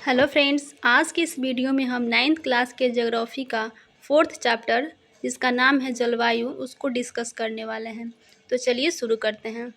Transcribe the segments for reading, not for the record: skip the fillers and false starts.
Hello friends, आज की इस वीडियो में हम 9th क्लास के ज्योग्राफी का 4th चैप्टर जिसका नाम है जलवायु उसको डिस्कस करने वाले हैं। तो चलिए शुरू करते हैं।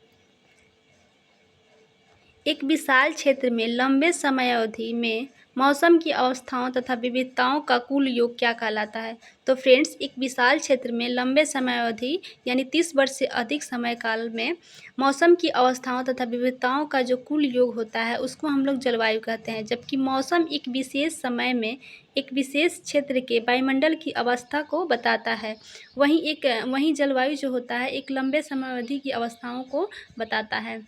एक विशाल क्षेत्र में लंबे समयावधि में मौसम की अवस्थाओं तथा विविधताओं का कुल योग क्या कहलाता है। तो फ्रेंड्स, एक विशाल क्षेत्र में लंबे समयावधि यानी 30 वर्ष से अधिक समय काल में मौसम की अवस्थाओं तथा विविधताओं का जो कुल योग होता है उसको हम लोग जलवायु कहते हैं। जबकि मौसम एक विशेष समय में एक विशेष क्षेत्र के वायुमंडल की अवस्था को बताता है। वहीं जलवायु जो होता है एक लंबे समयावधि की अवस्थाओं को बताता है।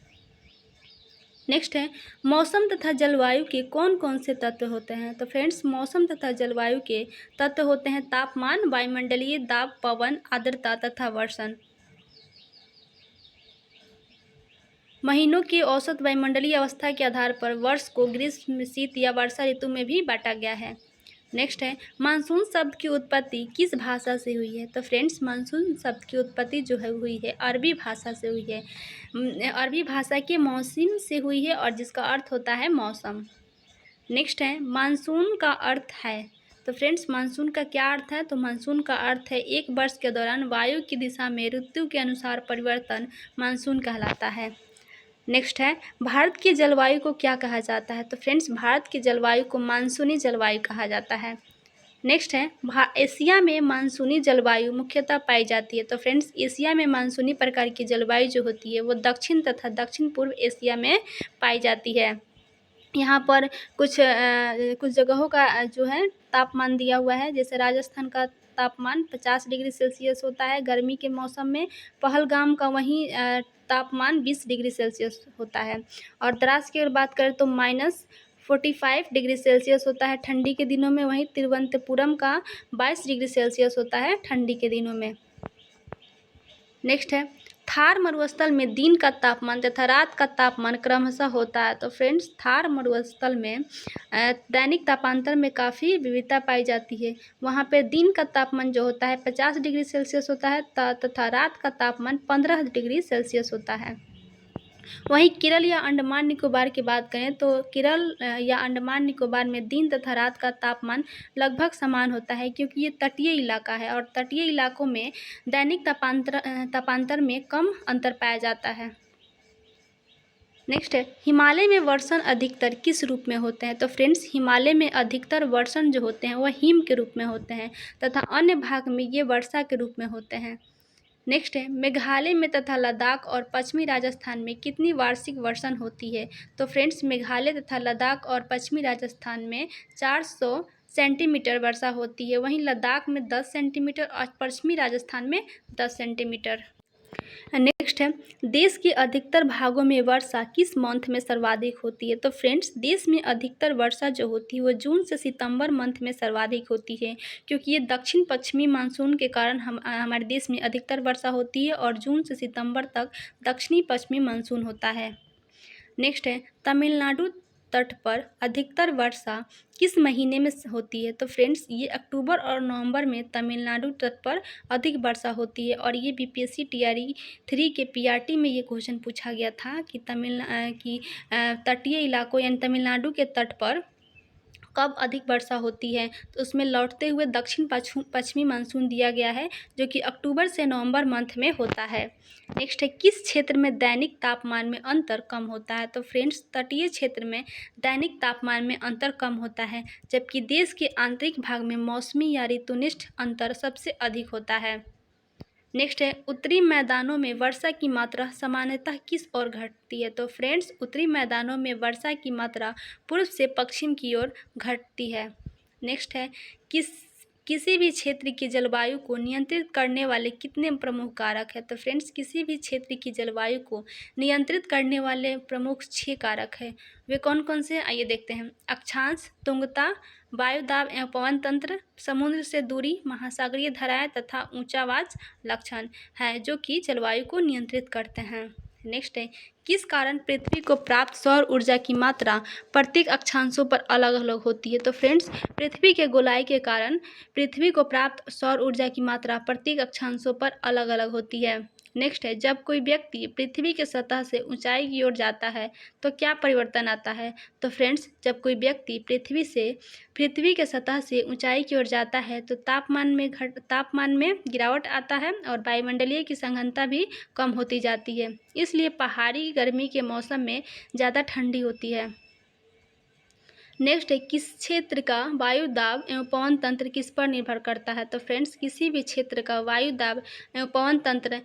नेक्स्ट है, मौसम तथा जलवायु के कौन कौन से तत्व होते हैं। तो फ्रेंड्स, मौसम तथा जलवायु के तत्व होते हैं तापमान, वायुमंडलीय दाब, पवन, आर्द्रता तथा वर्षण। महीनों की औसत वायुमंडलीय अवस्था के आधार पर वर्ष को ग्रीष्म, शीत या वर्षा ऋतु में भी बांटा गया है। नेक्स्ट है, मानसून शब्द की उत्पत्ति किस भाषा से हुई है। तो फ्रेंड्स, मानसून शब्द की उत्पत्ति जो है हुई है अरबी भाषा से हुई है। अरबी भाषा के मौसम से हुई है और जिसका अर्थ होता है मौसम। नेक्स्ट है, मानसून का अर्थ है। तो फ्रेंड्स, मानसून का क्या अर्थ है। तो मानसून का अर्थ है एक वर्ष के दौरान वायु की दिशा में ऋतु के अनुसार परिवर्तन मानसून कहलाता है। नेक्स्ट है, भारत की जलवायु को क्या कहा जाता है। तो फ्रेंड्स, भारत की जलवायु को मानसूनी जलवायु कहा जाता है। नेक्स्ट है, एशिया में मानसूनी जलवायु मुख्यतः पाई जाती है। तो फ्रेंड्स, एशिया में मानसूनी प्रकार की जलवायु जो होती है वो दक्षिण तथा दक्षिण पूर्व एशिया में पाई जाती है। यहाँ पर कुछ जगहों का जो है तापमान दिया हुआ है। जैसे राजस्थान का तापमान 50 डिग्री सेल्सियस होता है गर्मी के मौसम में। पहलगाम का वहीं तापमान 20 डिग्री सेल्सियस होता है। और द्रास की अगर बात करें तो -45 डिग्री सेल्सियस होता है ठंडी के दिनों में। वहीं तिरुवनंतपुरम का 22 डिग्री सेल्सियस होता है ठंडी के दिनों में। नेक्स्ट है, थार मरुस्थल में दिन का तापमान तथा रात का तापमान क्रमशः होता है। तो फ्रेंड्स, थार मरुस्थल में दैनिक तापांतर में काफ़ी विविधता पाई जाती है। वहाँ पे दिन का तापमान जो होता है 50 डिग्री सेल्सियस होता है तथा रात का तापमान 15 डिग्री सेल्सियस होता है। वहीं केरल या अंडमान निकोबार की बात करें तो केरल या अंडमान निकोबार में दिन तथा रात का तापमान लगभग समान होता है, क्योंकि ये तटीय इलाका है और तटीय इलाकों में दैनिक तापांतर में कम अंतर पाया जाता है। नेक्स्ट है, हिमालय में वर्षण अधिकतर किस रूप में होते हैं। तो फ्रेंड्स, हिमालय में अधिकतर वर्षण जो होते हैं वह हिम के रूप में होते हैं तथा अन्य भाग में ये वर्षा के रूप में होते हैं। नेक्स्ट है, मेघालय में तथा लद्दाख और पश्चिमी राजस्थान में कितनी वार्षिक वर्षण होती है। तो फ्रेंड्स, मेघालय तथा लद्दाख और पश्चिमी राजस्थान में 400 सेंटीमीटर वर्षा होती है। वहीं लद्दाख में 10 सेंटीमीटर और पश्चिमी राजस्थान में 10 सेंटीमीटर। नेक्स्ट है, देश के अधिकतर भागों में वर्षा किस मंथ में सर्वाधिक होती है। तो फ्रेंड्स, देश में अधिकतर वर्षा जो होती है वो जून से सितंबर मंथ में सर्वाधिक होती है, क्योंकि ये दक्षिण पश्चिमी मानसून के कारण हमारे देश में अधिकतर वर्षा होती है और जून से सितंबर तक दक्षिणी पश्चिमी मानसून होता है। नेक्स्ट है, तमिलनाडु तट पर अधिकतर वर्षा किस महीने में होती है। तो फ्रेंड्स, ये अक्टूबर और नवंबर में तमिलनाडु तट पर अधिक वर्षा होती है। और ये बीपीएससी टीआरई 3 के पीआरटी में ये क्वेश्चन पूछा गया था कि तटीय इलाकों यानी तमिलनाडु के तट पर कब अधिक वर्षा होती है। तो उसमें लौटते हुए दक्षिण पश्चिमी मानसून दिया गया है जो कि अक्टूबर से नवंबर मंथ में होता है। नेक्स्ट है, किस क्षेत्र में दैनिक तापमान में अंतर कम होता है। तो फ्रेंड्स, तटीय क्षेत्र में दैनिक तापमान में अंतर कम होता है, जबकि देश के आंतरिक भाग में मौसमी या ऋतुनिष्ठ अंतर सबसे अधिक होता है। नेक्स्ट है, उत्तरी मैदानों में वर्षा की मात्रा सामान्यतः किस ओर घटती है। तो फ्रेंड्स, उत्तरी मैदानों में वर्षा की मात्रा पूर्व से पश्चिम की ओर घटती है। नेक्स्ट है, किसी भी क्षेत्र की जलवायु को नियंत्रित करने वाले कितने प्रमुख कारक हैं। तो फ्रेंड्स, किसी भी क्षेत्र की जलवायु को नियंत्रित करने वाले प्रमुख 6 कारक हैं। वे कौन कौन से हैं आइए देखते हैं। अक्षांश, तुंगता, वायु दाब एवं पवन तंत्र, समुद्र से दूरी, महासागरीय धाराएं तथा ऊंचावाच लक्षण है जो कि जलवायु को नियंत्रित करते हैं। नेक्स्ट है, किस कारण पृथ्वी को प्राप्त सौर ऊर्जा की मात्रा प्रत्येक अक्षांशों पर अलग अलग होती है। तो फ्रेंड्स, पृथ्वी के गोलाई के कारण पृथ्वी को प्राप्त सौर ऊर्जा की मात्रा प्रत्येक अक्षांशों पर अलग अलग होती है। नेक्स्ट है, जब कोई व्यक्ति पृथ्वी के सतह से ऊंचाई की ओर जाता है तो क्या परिवर्तन आता है? तो फ्रेंड्स, जब कोई व्यक्ति पृथ्वी के सतह से ऊंचाई की ओर जाता है तो तापमान में गिरावट आता है और वायुमंडलीय की सघनता भी कम होती जाती है। इसलिए पहाड़ी गर्मी के मौसम में ज़्यादा ठंडी होती है। नेक्स्ट है, किस क्षेत्र का वायु दाब एवं पवन तंत्र किस पर निर्भर करता है? तो फ्रेंड्स, किसी भी क्षेत्र का वायु दाब एवं पवन तंत्र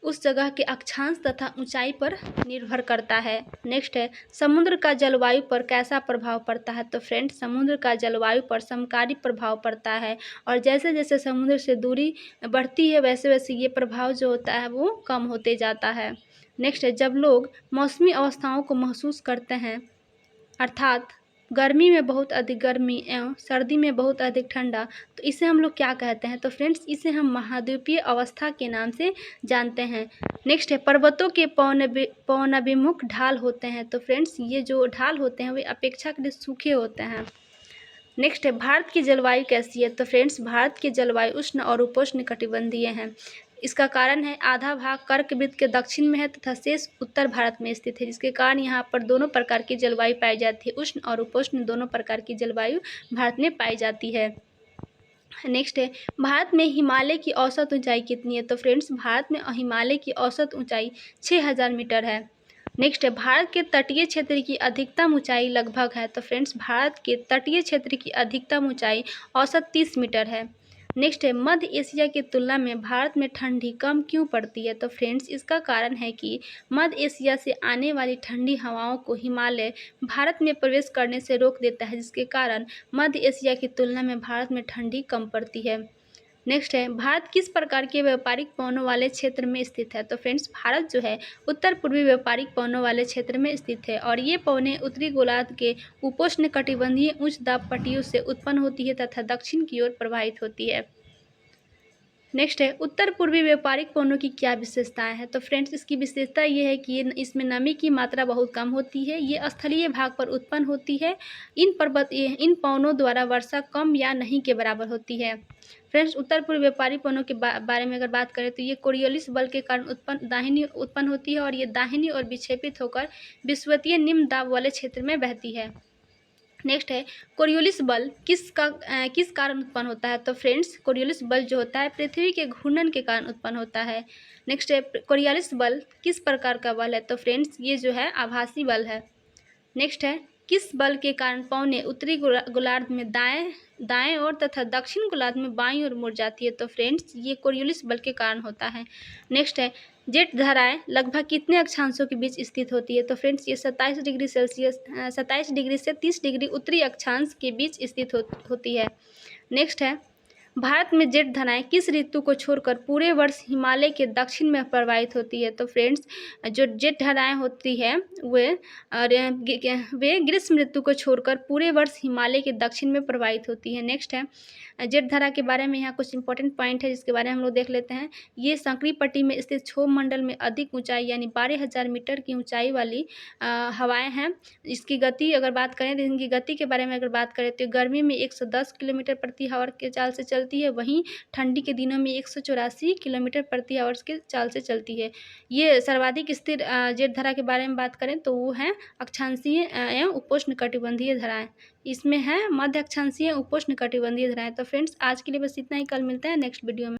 उस जगह के अक्षांश तथा ऊंचाई पर निर्भर करता है। नेक्स्ट है, समुद्र का जलवायु पर कैसा प्रभाव पड़ता है? तो फ्रेंड्स, समुद्र का जलवायु पर समकारी प्रभाव पड़ता है और जैसे जैसे समुद्र से दूरी बढ़ती है वैसे वैसे ये प्रभाव जो होता है वो कम होते जाता है। नेक्स्ट है, जब लोग मौसमी अवस्थाओं को महसूस करते हैं, अर्थात गर्मी में बहुत अधिक गर्मी एवं सर्दी में बहुत अधिक ठंडा, तो इसे हम लोग क्या कहते हैं? तो फ्रेंड्स, इसे हम महाद्वीपीय अवस्था के नाम से जानते हैं। नेक्स्ट है, पर्वतों के पवनाभिमुख ढाल होते हैं। तो फ्रेंड्स, ये जो ढाल होते हैं वे अपेक्षाकृत सूखे होते हैं। नेक्स्ट है, भारत की जलवायु कैसी है? तो फ्रेंड्स, भारत की जलवायु उष्ण और उपोष्ण कटिबंधीय है। इसका कारण है आधा भाग कर्कवृत्त के दक्षिण में है तथा शेष उत्तर भारत में स्थित है, जिसके कारण यहाँ पर दोनों प्रकार की जलवायु पाई जाती है। उष्ण और उपोष्ण दोनों प्रकार की जलवायु भारत में पाई जाती है। नेक्स्ट है, भारत में हिमालय की औसत ऊंचाई कितनी है? तो फ्रेंड्स, भारत में हिमालय की औसत ऊंचाई 6000 मीटर है। नेक्स्ट है, भारत के तटीय क्षेत्र की अधिकतम ऊंचाई लगभग है। तो फ्रेंड्स, भारत के तटीय क्षेत्र की अधिकतम ऊंचाई औसत 30 मीटर है। नेक्स्ट है, मध्य एशिया की तुलना में भारत में ठंडी कम क्यों पड़ती है? तो फ्रेंड्स, इसका कारण है कि मध्य एशिया से आने वाली ठंडी हवाओं को हिमालय भारत में प्रवेश करने से रोक देता है, जिसके कारण मध्य एशिया की तुलना में भारत में ठंडी कम पड़ती है। नेक्स्ट है, भारत किस प्रकार के व्यापारिक पवनों वाले क्षेत्र में स्थित है? तो फ्रेंड्स, भारत जो है उत्तर पूर्वी व्यापारिक पवनों वाले क्षेत्र में स्थित है और ये पवनें उत्तरी गोलार्ध के उपोष्ण कटिबंधीय उच्च दाब पट्टियों से उत्पन्न होती है तथा दक्षिण की ओर प्रवाहित होती है। नेक्स्ट है, उत्तर पूर्वी व्यापारिक पवनों की क्या विशेषताएं हैं? तो फ्रेंड्स, इसकी विशेषता ये है कि इसमें नमी की मात्रा बहुत कम होती है, ये स्थलीय भाग पर उत्पन्न होती है। इन पवनों द्वारा वर्षा कम या नहीं के बराबर होती है। फ्रेंड्स, उत्तर पूर्वी व्यापारिक पवनों के बारे में अगर बात करें तो ये कोरियोलिस बल के कारण दाहिनी उत्पन्न होती है और ये दाहिनी ओर विक्षेपित होकर विषुवतीय निम्न दाब वाले क्षेत्र में बहती है। नेक्स्ट है, कोरियोलिस बल किस कारण उत्पन्न होता है? तो फ्रेंड्स, कोरियोलिस बल जो होता है पृथ्वी के घूर्णन के कारण उत्पन्न होता है। नेक्स्ट है, कोरियोलिस बल किस प्रकार का बल है? तो फ्रेंड्स, ये जो है आभासी बल है। नेक्स्ट है, किस बल के कारण पवनें उत्तरी गोलार्ध में दाएं ओर तथा दक्षिण गोलार्ध में बाईं ओर मुड़ जाती है? तो फ्रेंड्स, ये कोरियोलिस बल के कारण होता है। नेक्स्ट है, जेट धाराएं लगभग कितने अक्षांशों के बीच स्थित होती है? तो फ्रेंड्स, ये 27 डिग्री से 30 डिग्री उत्तरी अक्षांश के बीच स्थित होती है। नेक्स्ट है, भारत में जेट धाराएं किस ऋतु को छोड़कर पूरे वर्ष हिमालय के दक्षिण में प्रवाहित होती है? तो फ्रेंड्स, जो जेट धाराएं होती है वे ग्रीष्म ऋतु को छोड़कर पूरे वर्ष हिमालय के दक्षिण में प्रवाहित होती है। नेक्स्ट है, जेट धारा के बारे में यहाँ कुछ इंपॉर्टेंट पॉइंट है जिसके बारे में हम लोग देख लेते हैं। ये संकरी पट्टी में स्थित क्षोभ मंडल में अधिक ऊंचाई यानी 12,000 मीटर की ऊंचाई वाली हवाएं हैं। इसकी गति अगर बात करें तो इनकी गति के बारे में अगर बात करें तो गर्मी में 110 किलोमीटर प्रति आवर के चाल से चलती है, वहीं ठंडी के दिनों में 184 किलोमीटर प्रति आवर के चाल से चलती है। ये सर्वाधिक स्थिर जेट धारा के बारे में बात करें तो वो है अक्षांशीय एवं उपोष्ण कटिबंधीय धाराएं। इसमें है मध्य अक्षांशीय उपोष्ण कटिबंधीय धाराएं। तो फ्रेंड्स, आज के लिए बस इतना ही। कल मिलते हैं नेक्स्ट वीडियो में।